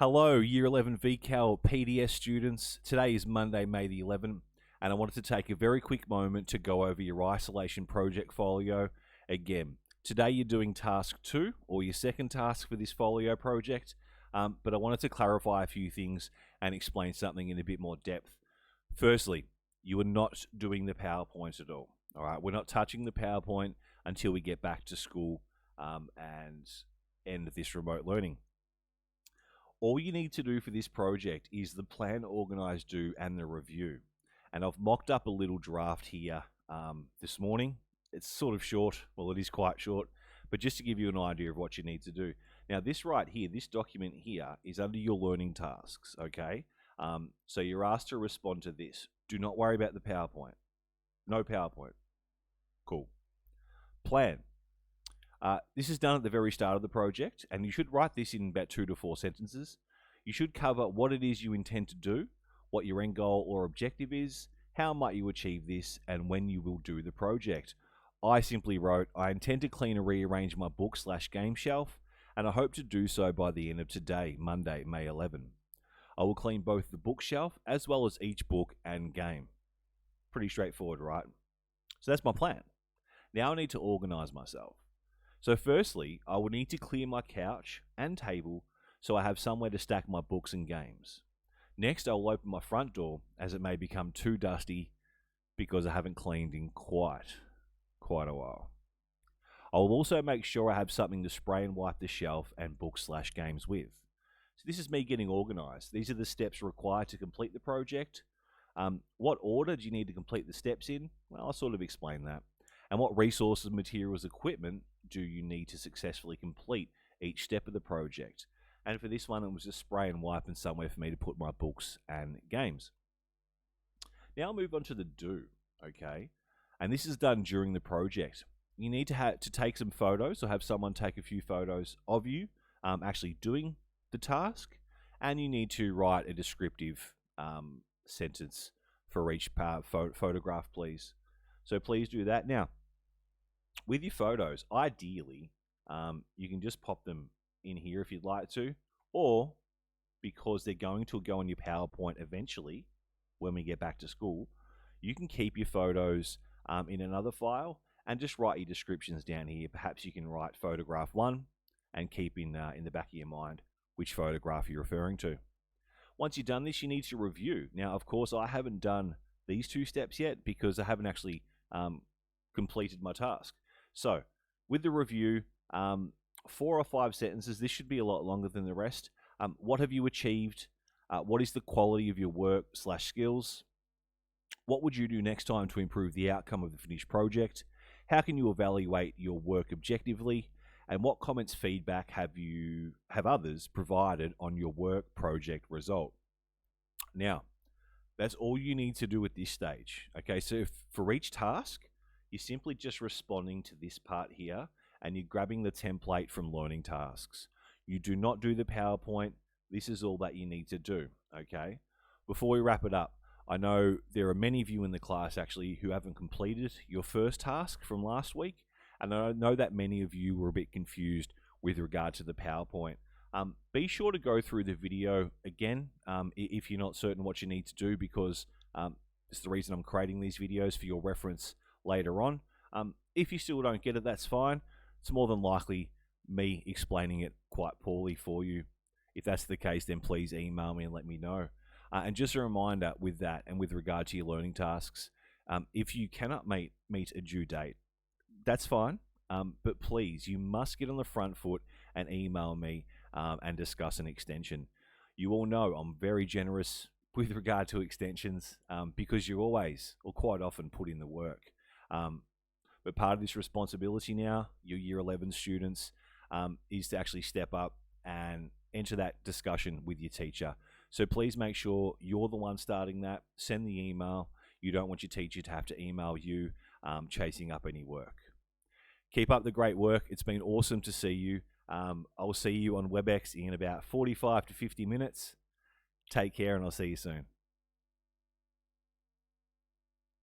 Hello, Year 11 Vcal PDS students. Today is Monday, May the 11th, and I wanted to take a very quick moment to go over your isolation project folio again. Today you're doing task 2, or your second task for this folio project, but I wanted to clarify a few things and explain something in a bit more depth. Firstly, you are not doing the PowerPoint at all. All right, we're not touching the PowerPoint until we get back to school and end this remote learning. All you need to do for this project is the plan, organize, do, and the review. And I've mocked up a little draft here this morning. It's sort of short. Well, it is quite short, but just to give you an idea of what you need to do. Now, this right here, this document here is under your learning tasks, okay? So you're asked to respond to this. Do not worry about the PowerPoint. No PowerPoint. Cool. Plan. This is done at the very start of the project, and you should write this in about 2 to 4 sentences. You should cover what it is you intend to do, what your end goal or objective is, how might you achieve this, and when you will do the project. I simply wrote, I intend to clean and rearrange my book/game shelf, and I hope to do so by the end of today, Monday, May 11. I will clean both the bookshelf as well as each book and game. Pretty straightforward, right? So that's my plan. Now I need to organize myself. So firstly, I will need to clear my couch and table so I have somewhere to stack my books and games. Next, I will open my front door as it may become too dusty because I haven't cleaned in quite a while. I will also make sure I have something to spray and wipe the shelf and books/games with. So this is me getting organized. These are the steps required to complete the project. What order do you need to complete the steps in? Well, I'll sort of explain that. And what resources, materials, equipment do you need to successfully complete each step of the project? And for this one, it was just spray and wipe and somewhere for me to put my books and games. Now I'll move on to the do, okay? And this is done during the project. You need to take some photos, or have someone take a few photos of you actually doing the task, and you need to write a descriptive sentence for each photograph, please. So please do that. Now, with your photos, ideally, you can just pop them in here if you'd like to, or because they're going to go on your PowerPoint eventually when we get back to school, you can keep your photos in another file and just write your descriptions down here. Perhaps you can write photograph 1 and keep in the back of your mind which photograph you're referring to. Once you've done this, you need to review. Now, of course, I haven't done these 2 steps yet because I haven't actually completed my task. So, with the review, 4 or 5 sentences. This should be a lot longer than the rest. What have you achieved? What is the quality of your work/skills? What would you do next time to improve the outcome of the finished project? How can you evaluate your work objectively? And what comments, feedback have others provided on your work project result? Now, that's all you need to do at this stage. Okay, so for each task, you're simply just responding to this part here, and you're grabbing the template from learning tasks. You do not do the PowerPoint. This is all that you need to do, okay? Before we wrap it up, I know there are many of you in the class actually who haven't completed your first task from last week, and I know that many of you were a bit confused with regard to the PowerPoint. Be sure to go through the video again if you're not certain what you need to do, because it's the reason I'm creating these videos for your reference later on. If you still don't get it, that's fine. It's more than likely me explaining it quite poorly for you. If that's the case, then please email me and let me know. And just a reminder with that, and with regard to your learning tasks, if you cannot meet a due date, that's fine. But please, you must get on the front foot and email me and discuss an extension. You all know I'm very generous with regard to extensions because you always, or quite often, put in the work. But part of this responsibility now, your Year 11 students, is to actually step up and enter that discussion with your teacher. So please make sure you're the one starting that. Send the email. You don't want your teacher to have to email you chasing up any work. Keep up the great work. It's been awesome to see you. I'll see you on WebEx in about 45 to 50 minutes. Take care, and I'll see you soon.